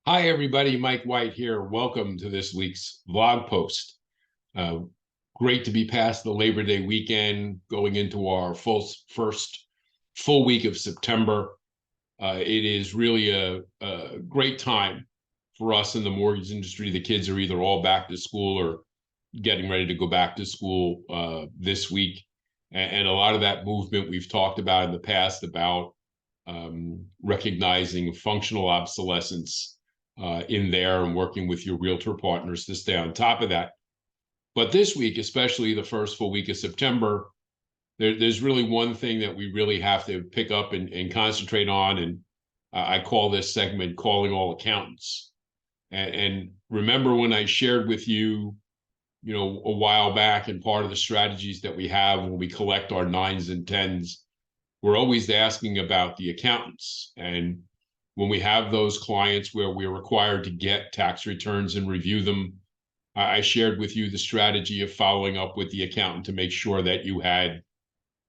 Hi, everybody. Mike White here. Welcome to this week's vlog post. Uh, Great to be past the Labor Day weekend, going into our first full week of September. It is really a great time for us in the mortgage industry. The kids are either all back to school or getting ready to go back to school this week. And a lot of that movement we've talked about in the past about recognizing functional obsolescence in there and working with your realtor partners to stay on top of that. But this week, especially the first full week of September, there's really one thing that we really have to pick up and concentrate on. And I call this segment Calling All Accountants. And remember when I shared with you, a while back, and part of the strategies that we have when we collect our nines and tens, we're always asking about the accountants. And when we have those clients where we're required to get tax returns and review them, I shared with you the strategy of following up with the accountant to make sure that you had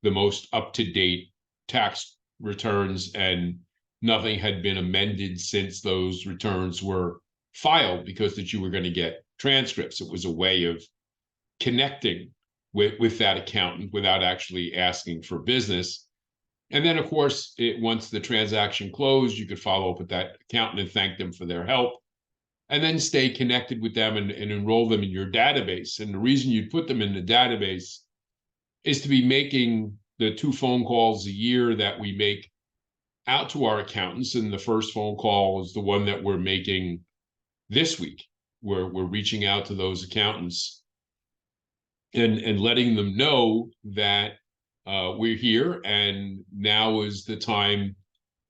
the most up-to-date tax returns and nothing had been amended since those returns were filed, because that you were going to get transcripts. It was a way of connecting with that accountant without actually asking for business. And then, of course, once the transaction closed, you could follow up with that accountant and thank them for their help, and then stay connected with them and enroll them in your database. And the reason you'd put them in the database is to be making the 2 phone calls a year that we make out to our accountants. And the first phone call is the one that we're making this week, where we're reaching out to those accountants and letting them know that we're here, and now is the time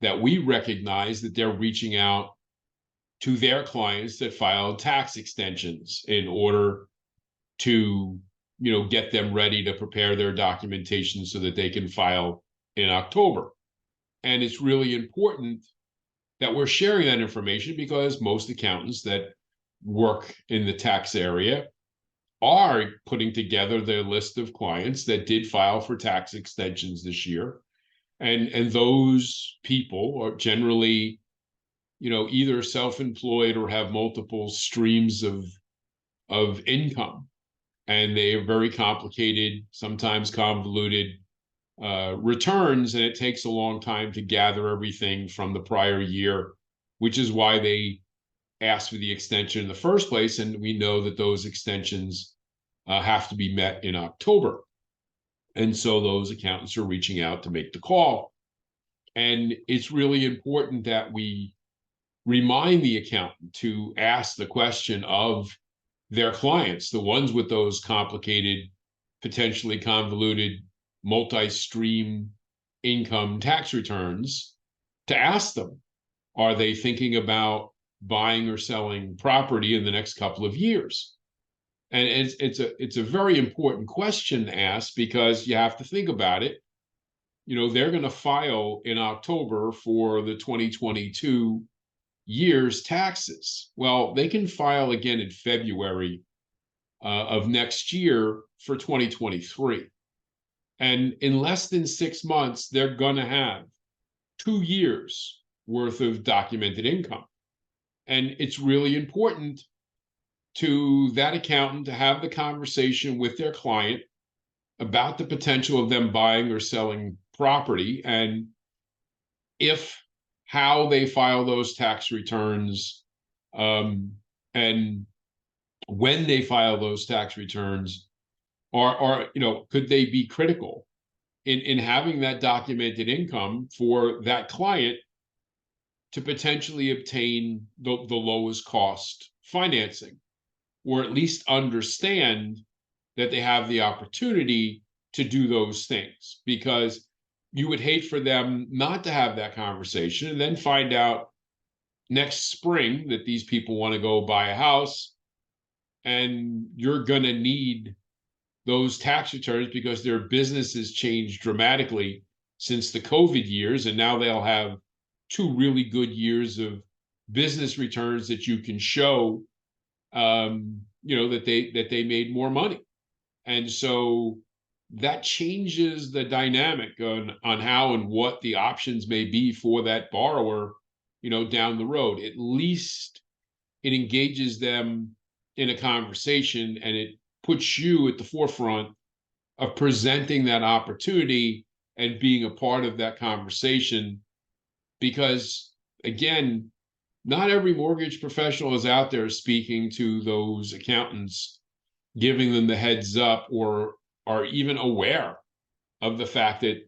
that we recognize that they're reaching out to their clients that filed tax extensions in order to, get them ready to prepare their documentation so that they can file in October. And it's really important that we're sharing that information, because most accountants that work in the tax area are putting together their list of clients that did file for tax extensions this year. And those people are generally, either self-employed or have multiple streams of income. And they are very complicated, sometimes convoluted returns, and it takes a long time to gather everything from the prior year, which is why they asked for the extension in the first place. And we know that those extensions have to be met in October. And so those accountants are reaching out to make the call. And it's really important that we remind the accountant to ask the question of their clients, the ones with those complicated, potentially convoluted, multi-stream income tax returns, to ask them, are they thinking about buying or selling property in the next couple of years? And it's a very important question to ask, because you have to think about it. They're going to file in October for the 2022 year's taxes. Well, they can file again in February of next year for 2023. And in less than 6 months, they're going to have 2 years worth of documented income. And it's really important to that accountant to have the conversation with their client about the potential of them buying or selling property, and if how they file those tax returns, and when they file those tax returns are could they be critical in having that documented income for that client to potentially obtain the lowest cost financing, or at least understand that they have the opportunity to do those things. Because you would hate for them not to have that conversation and then find out next spring that these people want to go buy a house, and you're going to need those tax returns because their business has changed dramatically since the COVID years, and now they'll have 2 really good years of business returns that you can show, that they made more money. And so that changes the dynamic on how and what the options may be for that borrower, down the road. At least it engages them in a conversation, and it puts you at the forefront of presenting that opportunity and being a part of that conversation. Because again, not every mortgage professional is out there speaking to those accountants, giving them the heads up, or are even aware of the fact that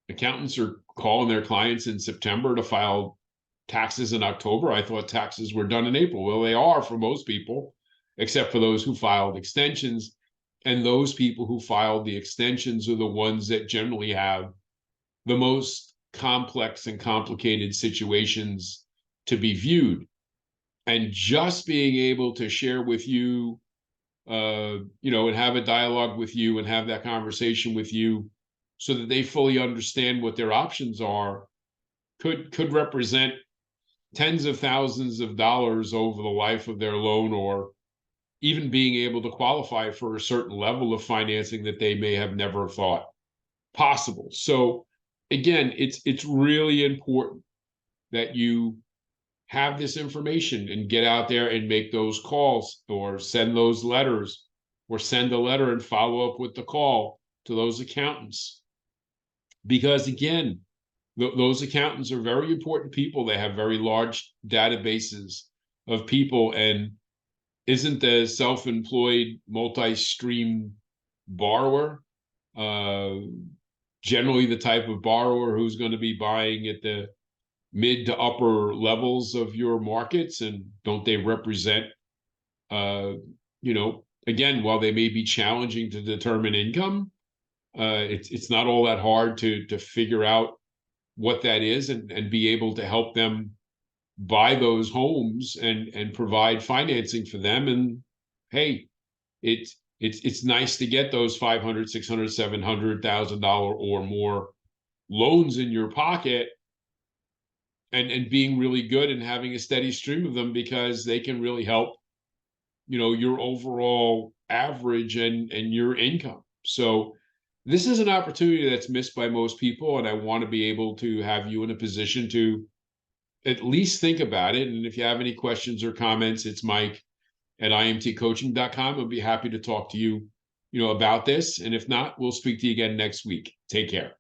accountants are calling their clients in September to file taxes in October. I thought taxes were done in April. Well, they are for most people, except for those who filed extensions. And those people who filed the extensions are the ones that generally have the most complex and complicated situations to be viewed. And just being able to share with you, and have a dialogue with you and have that conversation with you so that they fully understand what their options are could represent tens of thousands of dollars over the life of their loan, or even being able to qualify for a certain level of financing that they may have never thought possible. So again, it's really important that you have this information and get out there and make those calls, or send those letters, or send a letter and follow up with the call to those accountants. Because again, those accountants are very important people. They have very large databases of people, and isn't the self-employed multi-stream borrower generally the type of borrower who's going to be buying at the mid to upper levels of your markets? And don't they represent, again, while they may be challenging to determine income, it's not all that hard to figure out what that is, and be able to help them buy those homes and provide financing for them. And hey, it's nice to get those $500, $600, $700,000 or more loans in your pocket, and being really good and having a steady stream of them, because they can really help your overall average and your income. So this is an opportunity that's missed by most people, and I want to be able to have you in a position to at least think about it. And if you have any questions or comments, it's Mike at imtcoaching.com. I'll be happy to talk to you, about this. And if not, we'll speak to you again next week. Take care.